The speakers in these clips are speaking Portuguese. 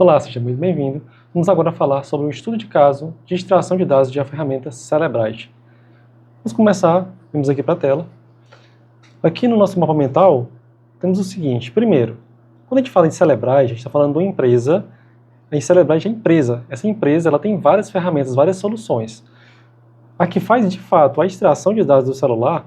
Olá, seja muito bem-vindo. Vamos agora falar sobre um estudo de caso de extração de dados de a ferramenta Cellebrite. Vamos começar, vamos aqui para a tela. Aqui no nosso mapa mental, temos o seguinte. Primeiro, quando a gente fala em Cellebrite, a gente está falando de uma empresa. A Cellebrite é empresa. Essa empresa ela tem várias ferramentas, várias soluções. A que faz, de fato, a extração de dados do celular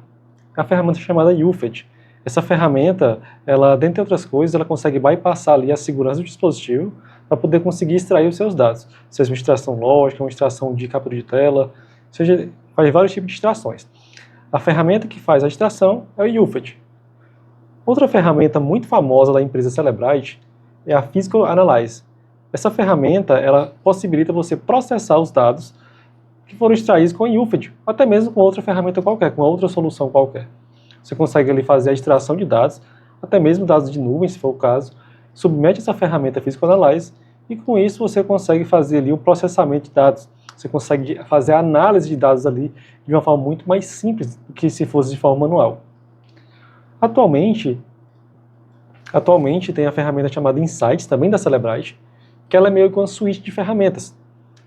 é a ferramenta chamada UFED. Essa ferramenta, ela, dentre outras coisas, ela consegue bypassar ali a segurança do dispositivo para poder conseguir extrair os seus dados. Seja uma extração lógica, uma extração de captura de tela, seja, faz vários tipos de extrações. A ferramenta que faz a extração é o UFED. Outra ferramenta muito famosa da empresa Cellebrite é a Physical Analyze. Essa ferramenta, ela possibilita você processar os dados que foram extraídos com o UFED, até mesmo com outra ferramenta qualquer, com outra solução qualquer. Você consegue ali fazer a extração de dados, até mesmo dados de nuvem, se for o caso, submete essa ferramenta Physical Analyze e com isso você consegue fazer ali o processamento de dados. Você consegue fazer a análise de dados ali de uma forma muito mais simples do que se fosse de forma manual. Atualmente tem a ferramenta chamada Insights, também da Cellebrite, que ela é meio que uma suíte de ferramentas.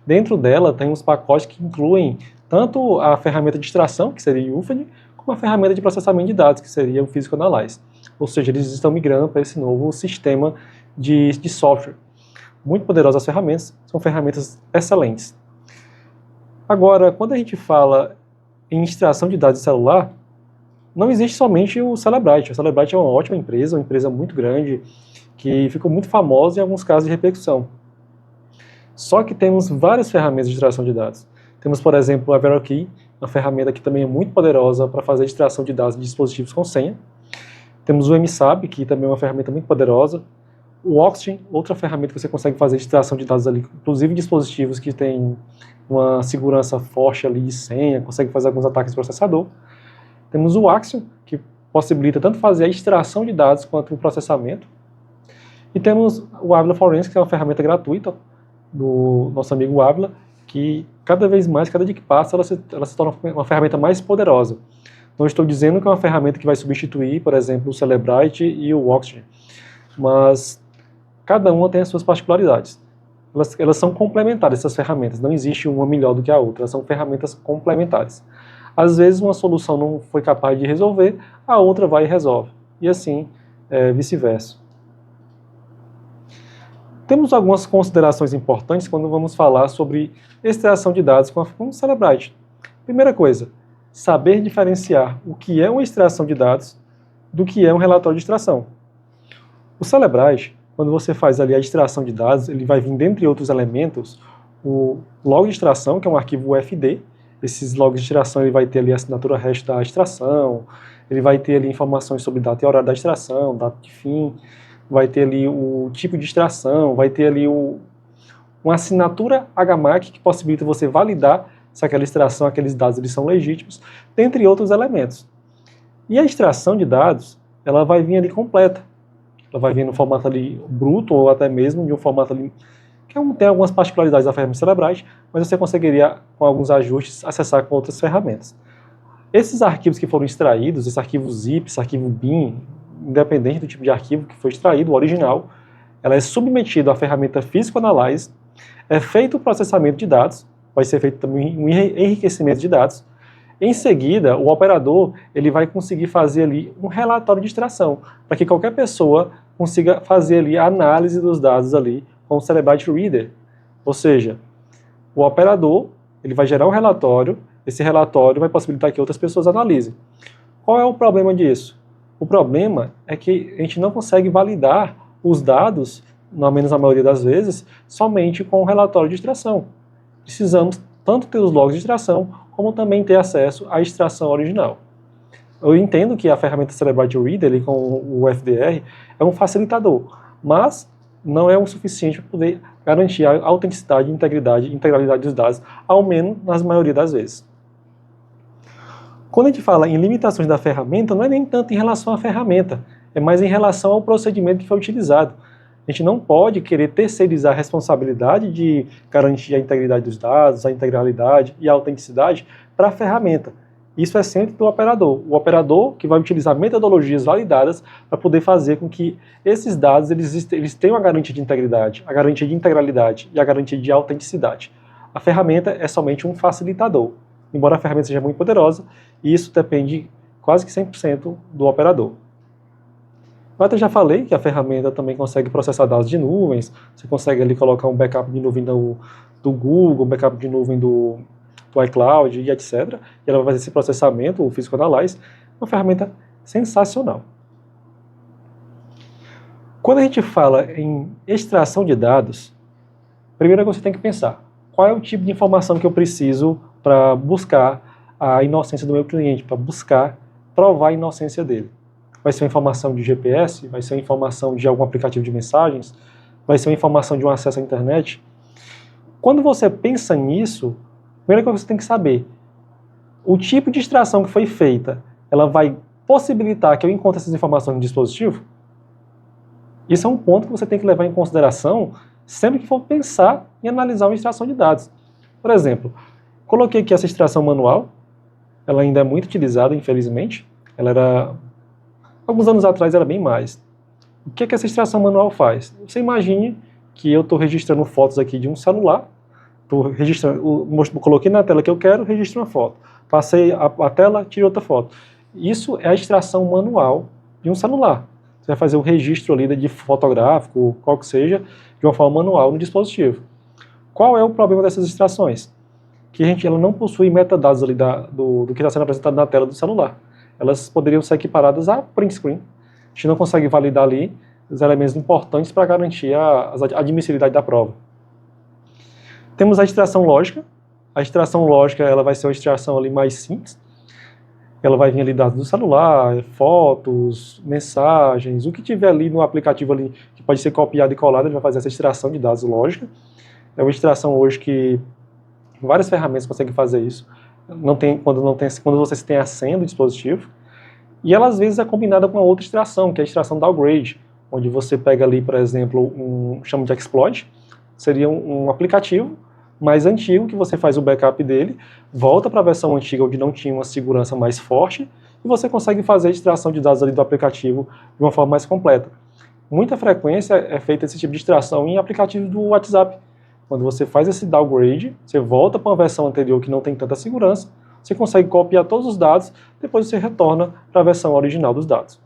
Dentro dela tem uns pacotes que incluem tanto a ferramenta de extração, que seria o UFED, como a ferramenta de processamento de dados, que seria o Physical Analyze. Ou seja, eles estão migrando para esse novo sistema de software. Muito poderosas ferramentas, são ferramentas excelentes. Agora, quando a gente fala em extração de dados de celular, não existe somente o Cellebrite. A Cellebrite é uma ótima empresa, uma empresa muito grande, que ficou muito famosa em alguns casos de repercussão. Só que temos várias ferramentas de extração de dados. Temos, por exemplo, a VeroKey, uma ferramenta que também é muito poderosa para fazer a extração de dados de dispositivos com senha. Temos o MSAB, que também é uma ferramenta muito poderosa. O Oxygen, outra ferramenta que você consegue fazer extração de dados ali, inclusive dispositivos que têm uma segurança forte ali de senha, consegue fazer alguns ataques de processador. Temos o Axiom, que possibilita tanto fazer a extração de dados quanto o processamento. E temos o Avila Forensic, que é uma ferramenta gratuita do nosso amigo Avila, que cada vez mais, cada dia que passa, ela se torna uma ferramenta mais poderosa. Não estou dizendo que é uma ferramenta que vai substituir, por exemplo, o Cellebrite e o Oxygen, mas cada uma tem as suas particularidades. Elas são complementares, essas ferramentas, não existe uma melhor do que a outra, elas são ferramentas complementares. Às vezes uma solução não foi capaz de resolver, a outra vai e resolve, e assim vice-versa. Temos algumas considerações importantes quando vamos falar sobre extração de dados com o Cellebrite. Primeira coisa, saber diferenciar o que é uma extração de dados do que é um relatório de extração. O Cellebrite, quando você faz ali a extração de dados, ele vai vir, dentre outros elementos, o log de extração, que é um arquivo UFD. Esses logs de extração ele vai ter ali a assinatura hash da extração, ele vai ter ali informações sobre data e horário da extração, data de fim, vai ter ali o tipo de extração, vai ter ali uma assinatura HMAC que possibilita você validar se aquela extração, aqueles dados eles são legítimos, dentre outros elementos. E a extração de dados, ela vai vir ali completa. Ela vai vir no formato ali bruto ou até mesmo de um formato ali que tem algumas particularidades da ferramenta Cellebrite, mas você conseguiria, com alguns ajustes, acessar com outras ferramentas. Esses arquivos que foram extraídos, esse arquivo zip, esse arquivo bin, independente do tipo de arquivo que foi extraído, o original, ela é submetida à ferramenta Physical Analyze, é feito o processamento de dados, vai ser feito também um enriquecimento de dados. Em seguida, o operador ele vai conseguir fazer ali um relatório de extração, para que qualquer pessoa consiga fazer ali a análise dos dados ali com o Cellebrite Reader. Ou seja, o operador ele vai gerar um relatório, esse relatório vai possibilitar que outras pessoas analisem. Qual é o problema disso? O problema é que a gente não consegue validar os dados, ao menos na maioria das vezes, somente com o relatório de extração. Precisamos tanto ter os logs de extração, como também ter acesso à extração original. Eu entendo que a ferramenta Cellebrite Reader, ali, com o FDR, é um facilitador, mas não é o suficiente para poder garantir a autenticidade, integralidade dos dados, ao menos na maioria das vezes. Quando a gente fala em limitações da ferramenta, não é nem tanto em relação à ferramenta, é mais em relação ao procedimento que foi utilizado. A gente não pode querer terceirizar a responsabilidade de garantir a integridade dos dados, a integralidade e a autenticidade para a ferramenta. Isso é sempre do operador. O operador que vai utilizar metodologias validadas para poder fazer com que esses dados eles tenham a garantia de integridade, a garantia de integralidade e a garantia de autenticidade. A ferramenta é somente um facilitador. Embora a ferramenta seja muito poderosa, isso depende quase que 100% do operador. Eu até já falei que a ferramenta também consegue processar dados de nuvens, você consegue ali colocar um backup de nuvem do Google, um backup de nuvem do iCloud e etc. E ela vai fazer esse processamento, o Physical Analyze, uma ferramenta sensacional. Quando a gente fala em extração de dados, primeiro você tem que pensar, qual é o tipo de informação que eu preciso para buscar a inocência do meu cliente, para buscar provar a inocência dele. Vai ser uma informação de GPS, vai ser uma informação de algum aplicativo de mensagens, vai ser uma informação de um acesso à internet. Quando você pensa nisso, a primeira coisa que você tem que saber, o tipo de extração que foi feita, ela vai possibilitar que eu encontre essas informações no dispositivo? Isso é um ponto que você tem que levar em consideração sempre que for pensar em analisar uma extração de dados. Por exemplo, coloquei aqui essa extração manual, ela ainda é muito utilizada, infelizmente. Ela era, alguns anos atrás, era bem mais. O que essa extração manual faz? Você imagine que eu estou registrando fotos aqui de um celular, coloquei na tela que eu quero, registro uma foto. Passei a tela, tirei outra foto. Isso é a extração manual de um celular. Você vai fazer o registro ali de fotográfico, qual que seja, de uma forma manual no dispositivo. Qual é o problema dessas extrações? Que ela não possui metadados ali do que está sendo apresentado na tela do celular. Elas poderiam ser equiparadas a print screen. A gente não consegue validar ali os elementos importantes para garantir a admissibilidade da prova. Temos a extração lógica. A extração lógica ela vai ser uma extração ali mais simples. Ela vai vir ali dados do celular, fotos, mensagens, o que tiver ali no aplicativo ali que pode ser copiado e colado, ele vai fazer essa extração de dados lógica. É uma extração hoje que várias ferramentas conseguem fazer isso. Quando você tem a senha do dispositivo. E ela às vezes é combinada com uma outra extração, que é a extração downgrade, onde você pega ali, por exemplo, chama de exploit, seria um aplicativo mais antigo, que você faz o backup dele, volta para a versão antiga onde não tinha uma segurança mais forte, e você consegue fazer a extração de dados ali do aplicativo de uma forma mais completa. Muita frequência é feita esse tipo de extração em aplicativos do WhatsApp. Quando você faz esse downgrade, você volta para uma versão anterior que não tem tanta segurança, você consegue copiar todos os dados, depois você retorna para a versão original dos dados.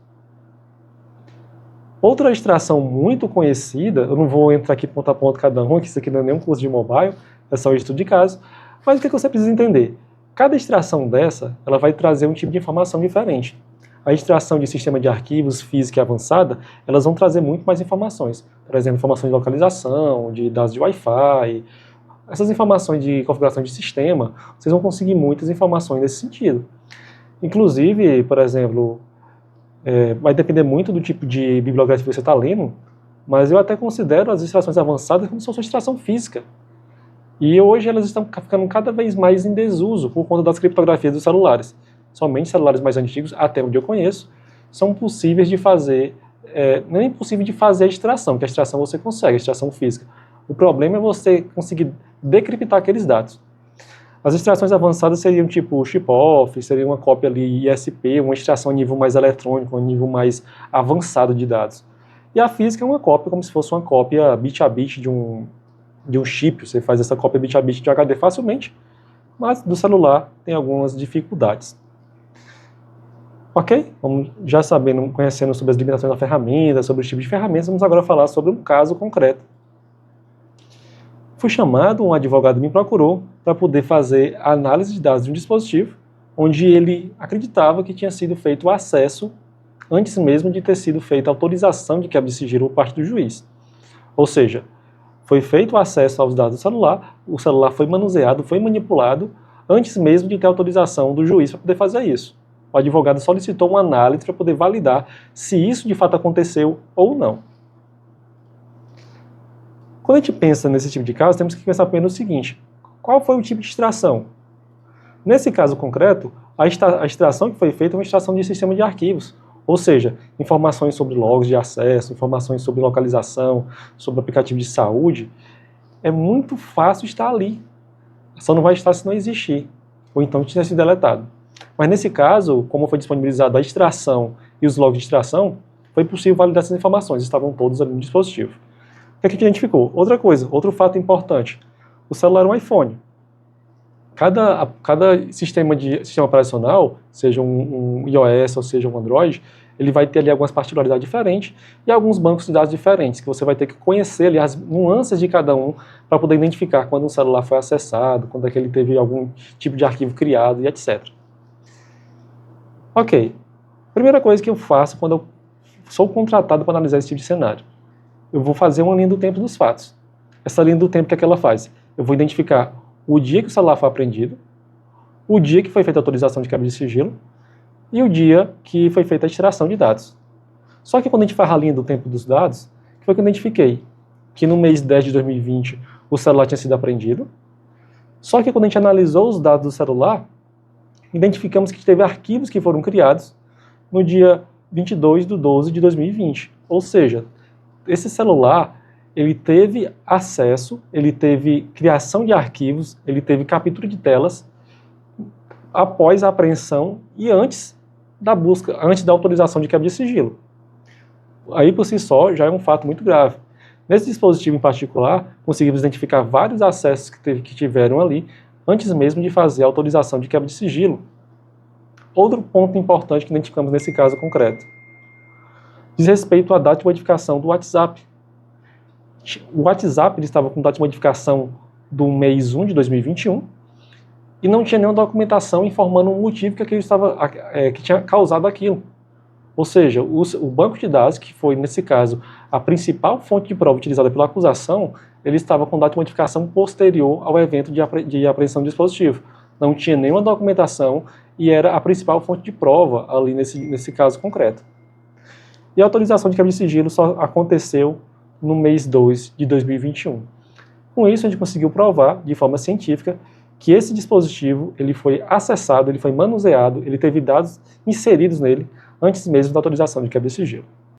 Outra extração muito conhecida, eu não vou entrar aqui ponto a ponto cada um, que isso aqui não é nenhum curso de mobile, é só um estudo de caso, mas o que você precisa entender? Cada extração dessa, ela vai trazer um tipo de informação diferente. A extração de sistema de arquivos, física e avançada, elas vão trazer muito mais informações. Por exemplo, informações de localização, de dados de Wi-Fi, essas informações de configuração de sistema, vocês vão conseguir muitas informações nesse sentido. Inclusive, por exemplo, vai depender muito do tipo de bibliografia que você está lendo, mas eu até considero as extrações avançadas como se fosse uma extração física. E hoje elas estão ficando cada vez mais em desuso por conta das criptografias dos celulares. Somente celulares mais antigos, até onde eu conheço, são possíveis de fazer, não é impossível de fazer a extração, que a extração você consegue, a extração física. O problema é você conseguir decriptar aqueles dados. As extrações avançadas seriam tipo chip-off, seria uma cópia ali ISP, uma extração a nível mais eletrônico, a nível mais avançado de dados. E a física é uma cópia, como se fosse uma cópia bit a bit de um chip, você faz essa cópia bit a bit de HD facilmente, mas do celular tem algumas dificuldades. Ok? Vamos já sabendo, conhecendo sobre as limitações da ferramenta, sobre os tipos de ferramentas, vamos agora falar sobre um caso concreto. Fui chamado, um advogado me procurou para poder fazer a análise de dados de um dispositivo, onde ele acreditava que tinha sido feito o acesso antes mesmo de ter sido feita a autorização de quebra de sigilo por parte do juiz. Ou seja, foi feito o acesso aos dados do celular, o celular foi manuseado, foi manipulado, antes mesmo de ter autorização do juiz para poder fazer isso. O advogado solicitou uma análise para poder validar se isso de fato aconteceu ou não. Quando a gente pensa nesse tipo de caso, temos que pensar primeiro no seguinte: qual foi o tipo de extração? Nesse caso concreto, a extração que foi feita é uma extração de sistema de arquivos, ou seja, informações sobre logs de acesso, informações sobre localização, sobre aplicativo de saúde. É muito fácil estar ali, só não vai estar se não existir, ou então tinha sido deletado. Mas nesse caso, como foi disponibilizada a extração e os logs de extração, foi possível validar essas informações, estavam todos ali no dispositivo. O que a gente identificou? Outra coisa, outro fato importante, o celular é um iPhone. Cada sistema operacional, seja um iOS ou seja um Android, ele vai ter ali algumas particularidades diferentes e alguns bancos de dados diferentes, que você vai ter que conhecer ali as nuances de cada um para poder identificar quando um celular foi acessado, quando é que ele teve algum tipo de arquivo criado e etc. Ok, primeira coisa que eu faço quando eu sou contratado para analisar esse tipo de cenário, eu vou fazer uma linha do tempo dos fatos. Essa linha do tempo, o que é que ela faz? Eu vou identificar o dia que o celular foi apreendido, o dia que foi feita a autorização de quebra de sigilo e o dia que foi feita a extração de dados. Só que quando a gente faz a linha do tempo dos dados, foi que eu identifiquei que no mês 10 de 2020 o celular tinha sido apreendido, só que quando a gente analisou os dados do celular, identificamos que teve arquivos que foram criados no dia 22 de 12 de 2020. Ou seja, esse celular, ele teve acesso, ele teve criação de arquivos, ele teve captura de telas após a apreensão e antes da busca, antes da autorização de quebra de sigilo. Aí, por si só, já é um fato muito grave. Nesse dispositivo em particular, conseguimos identificar vários acessos que tiveram ali antes mesmo de fazer a autorização de quebra de sigilo. Outro ponto importante que identificamos nesse caso concreto diz respeito à data de modificação do WhatsApp. O WhatsApp ele estava com data de modificação do mês 1 de 2021 e não tinha nenhuma documentação informando o motivo que que tinha causado aquilo. Ou seja, o banco de dados, que foi, nesse caso, a principal fonte de prova utilizada pela acusação, ele estava com data de modificação posterior ao evento de apreensão do dispositivo. Não tinha nenhuma documentação e era a principal fonte de prova ali nesse caso concreto. E a autorização de quebra de sigilo só aconteceu no mês 2 de 2021. Com isso, a gente conseguiu provar, de forma científica, que esse dispositivo ele foi acessado, ele foi manuseado, ele teve dados inseridos nele antes mesmo da autorização de quebra de sigilo.